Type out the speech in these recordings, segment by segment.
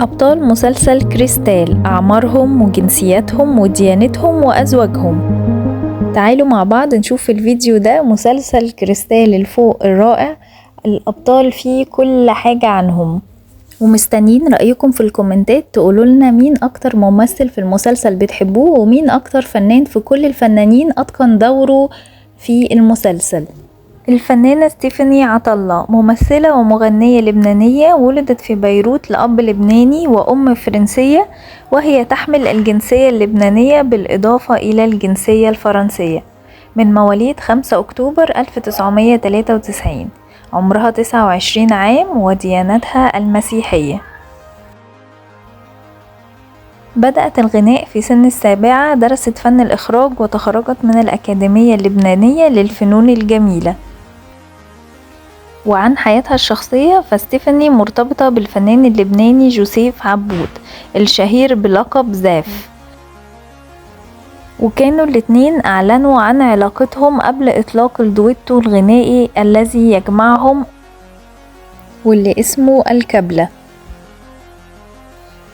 أبطال مسلسل كريستال أعمارهم وجنسياتهم وديانتهم وأزواجهم. تعالوا مع بعض نشوف في الفيديو ده مسلسل كريستال الفوق الرائع. الأبطال فيه كل حاجة عنهم، ومستنيين رأيكم في الكومنتات. تقولوا لنا مين أكتر ممثل في المسلسل بتحبوه، ومين أكتر فنان في كل الفنانين أتقن دوره في المسلسل. الفنانة ستيفاني عطلة ممثلة ومغنية لبنانية، ولدت في بيروت لأب لبناني وأم فرنسية، وهي تحمل الجنسية اللبنانية بالإضافة إلى الجنسية الفرنسية. من مواليد 5 أكتوبر 1993. عمرها 29 عام وديانتها المسيحية. بدأت الغناء في سن 7، درست فن الإخراج وتخرجت من الأكاديمية اللبنانية للفنون الجميلة. وعن حياتها الشخصية، فستيفاني مرتبطة بالفنان اللبناني جوزيف عبود الشهير بلقب زاف، وكانوا الاتنين أعلنوا عن علاقتهم قبل إطلاق الدويتو الغنائي الذي يجمعهم واللي اسمه الكبلة.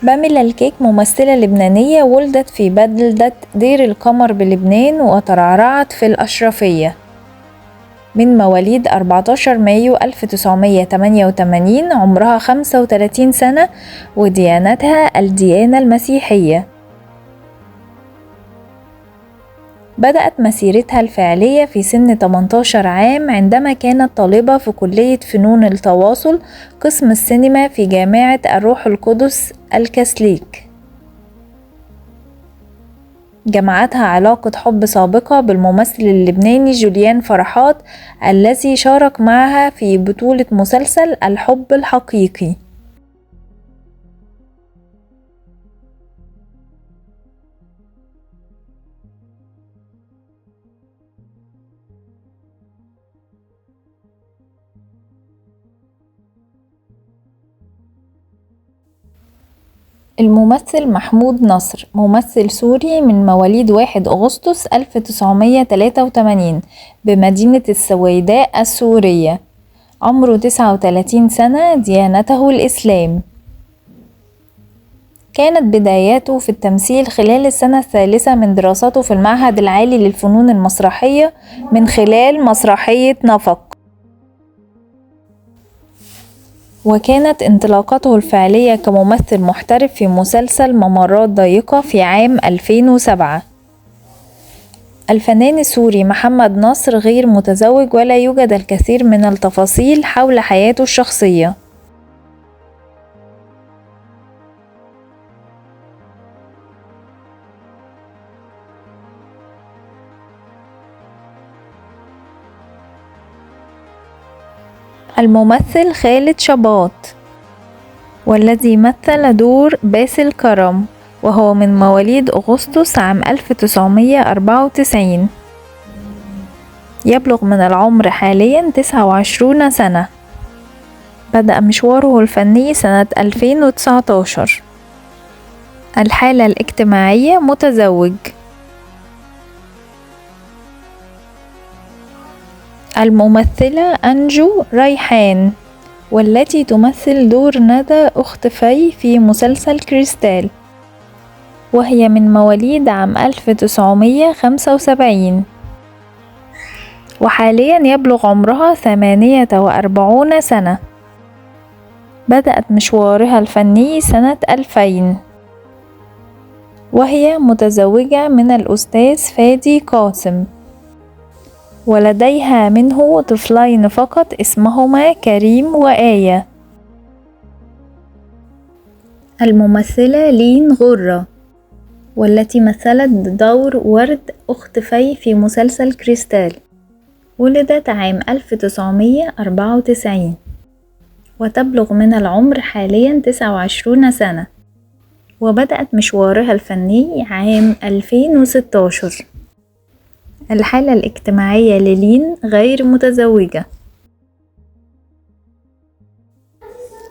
باميلا الكيك ممثلة لبنانية، ولدت في بلدة دير القمر بلبنان وترعرعت في الأشرفية. من مواليد 14 مايو 1988. عمرها 35 سنة وديانتها الديانة المسيحية. بدأت مسيرتها الفعلية في سن 18 عام عندما كانت طالبة في كلية فنون التواصل قسم السينما في جامعة الروح القدس الكاثوليك. جمعتها علاقة حب سابقة بالممثل اللبناني جوليان فرحات الذي شارك معها في بطولة مسلسل الحب الحقيقي. الممثل محمود نصر ممثل سوري، من مواليد 1 أغسطس 1983 بمدينة السويداء السورية. عمره 39 سنة، ديانته الإسلام. كانت بداياته في التمثيل خلال السنة الثالثة من دراسته في المعهد العالي للفنون المسرحية من خلال مسرحية نفق، وكانت انطلاقته الفعلية كممثل محترف في مسلسل ممرات ضيقة في عام 2007. الفنان السوري محمد نصر غير متزوج، ولا يوجد الكثير من التفاصيل حول حياته الشخصية. الممثل خالد شباط، والذي مثل دور باسل كرم، وهو من مواليد أغسطس عام 1994. يبلغ من العمر حاليا 29 سنة. بدأ مشواره الفني سنة 2019. الحالة الاجتماعية متزوج. الممثلة أنجو ريحان، والتي تمثل دور ندى أخت في مسلسل كريستال، وهي من مواليد عام 1975، وحاليا يبلغ عمرها 48 سنة. بدأت مشوارها الفني سنة 2000، وهي متزوجة من الأستاذ فادي قاسم، ولديها منه طفلين فقط اسمهما كريم وآية. الممثلة لين غرة، والتي مثلت دور ورد أخت في مسلسل كريستال، ولدت عام 1994، وتبلغ من العمر حاليا 29 سنة، وبدأت مشوارها الفني عام 2016. الحالة الاجتماعية للين غير متزوجة.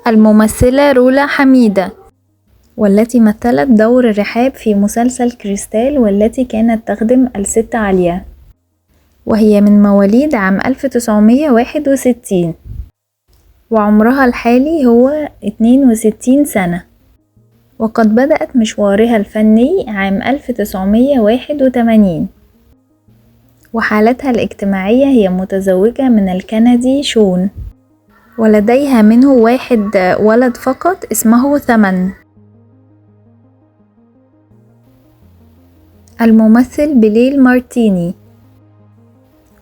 الممثلة رولا حميدة، والتي مثلت دور رحاب في مسلسل كريستال، والتي كانت تخدم الست عليا، وهي من مواليد عام 1961. وعمرها الحالي هو 62 سنة. وقد بدأت مشوارها الفني عام 1981. وحالتها الاجتماعية هي متزوجة من الكندي شون، ولديها منه واحد ولد فقط اسمه ثمن. الممثل بليل مارتيني،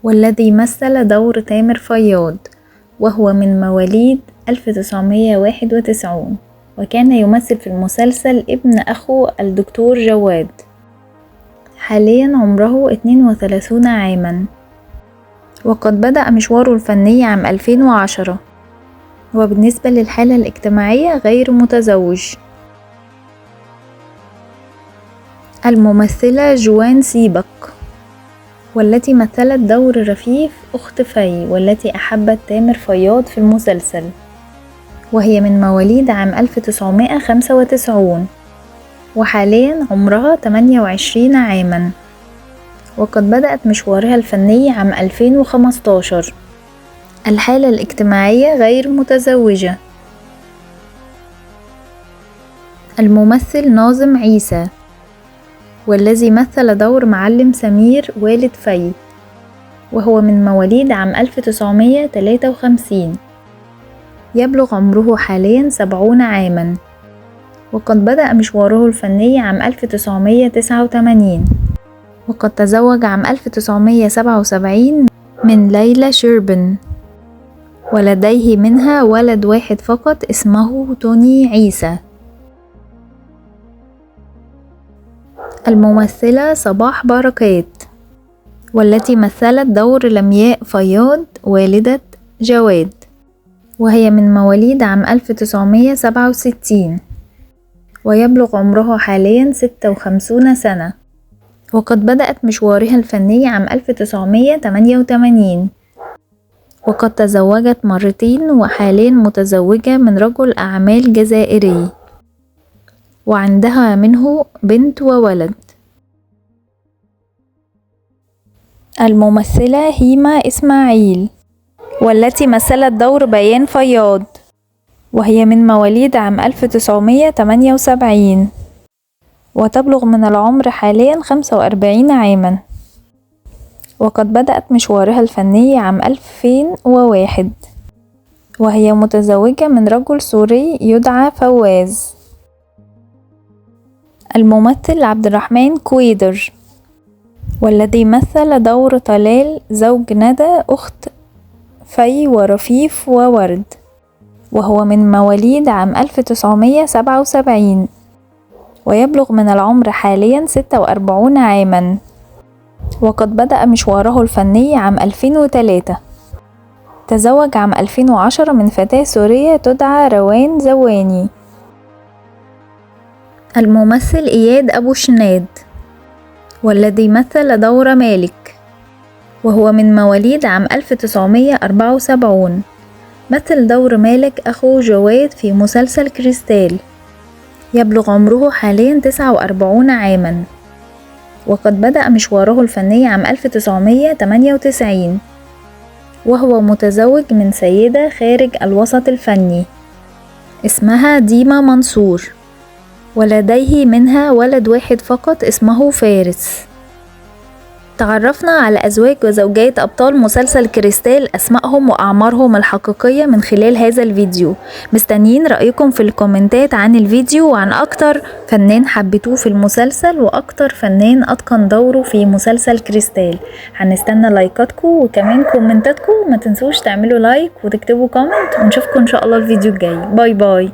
والذي مثل دور تامر فياض، وهو من مواليد 1991، وكان يمثل في المسلسل ابن أخو الدكتور جواد. حاليا عمره 32 عاما، وقد بدأ مشواره الفني عام 2010. وبالنسبة للحالة الاجتماعية غير متزوج. الممثلة جوان سيبك، والتي مثلت دور رفيف أخت في، والتي أحبت تامر فياض في المسلسل، وهي من مواليد عام 1995، وحاليا عمرها 28 عاما، وقد بدأت مشوارها الفني عام 2015. الحالة الاجتماعية غير متزوجة. الممثل ناظم عيسى، والذي مثل دور معلم سمير والد في، وهو من مواليد عام 1953. يبلغ عمره حاليا 70 عاما، وقد بدأ مشواره الفني عام 1989، وقد تزوج عام 1977 من ليلى شربن، ولديه منها ولد واحد فقط اسمه توني عيسى. الممثلة صباح بركات، والتي مثلت دور لمياء فياض والدة جواد، وهي من مواليد عام 1967، ويبلغ عمرها حاليا 56 سنة، وقد بدأت مشوارها الفني عام 1988، وقد تزوجت مرتين، وحاليا متزوجة من رجل أعمال جزائري، وعندها منه بنت وولد. الممثلة هيما إسماعيل، والتي مثلت دور بيان فياض، وهي من مواليد عام 1978، وتبلغ من العمر حاليا 45 عاما، وقد بدأت مشوارها الفني عام 2001، وهي متزوجة من رجل سوري يدعى فواز. الممثل عبد الرحمن كويدر، والذي مثل دور طلال زوج ندى أخت في ورفيف وورد، وهو من مواليد عام 1977، ويبلغ من العمر حاليا 46 عاما، وقد بدأ مشواره الفني عام 2003. تزوج عام 2010 من فتاة سورية تدعى روان زواني. الممثل إياد أبو شناد، والذي مثل دور مالك، وهو من مواليد عام 1974، مثل دور مالك أخو جواد في مسلسل كريستال. يبلغ عمره حاليا 49 عاما، وقد بدأ مشواره الفني عام 1998، وهو متزوج من سيدة خارج الوسط الفني اسمها ديما منصور، ولديه منها ولد واحد فقط اسمه فارس. تعرفنا على أزواج وزوجات أبطال مسلسل كريستال، أسمائهم وأعمارهم الحقيقية من خلال هذا الفيديو. مستنيين رأيكم في الكومنتات عن الفيديو وعن أكتر فنان حبيتوه في المسلسل وأكتر فنان أتقن دوره في مسلسل كريستال. هنستنى لايكاتكم وكمان كومنتاتكم، ما تنسوش تعملوا لايك وتكتبوا كومنت، ونشوفكم إن شاء الله الفيديو الجاي. باي باي.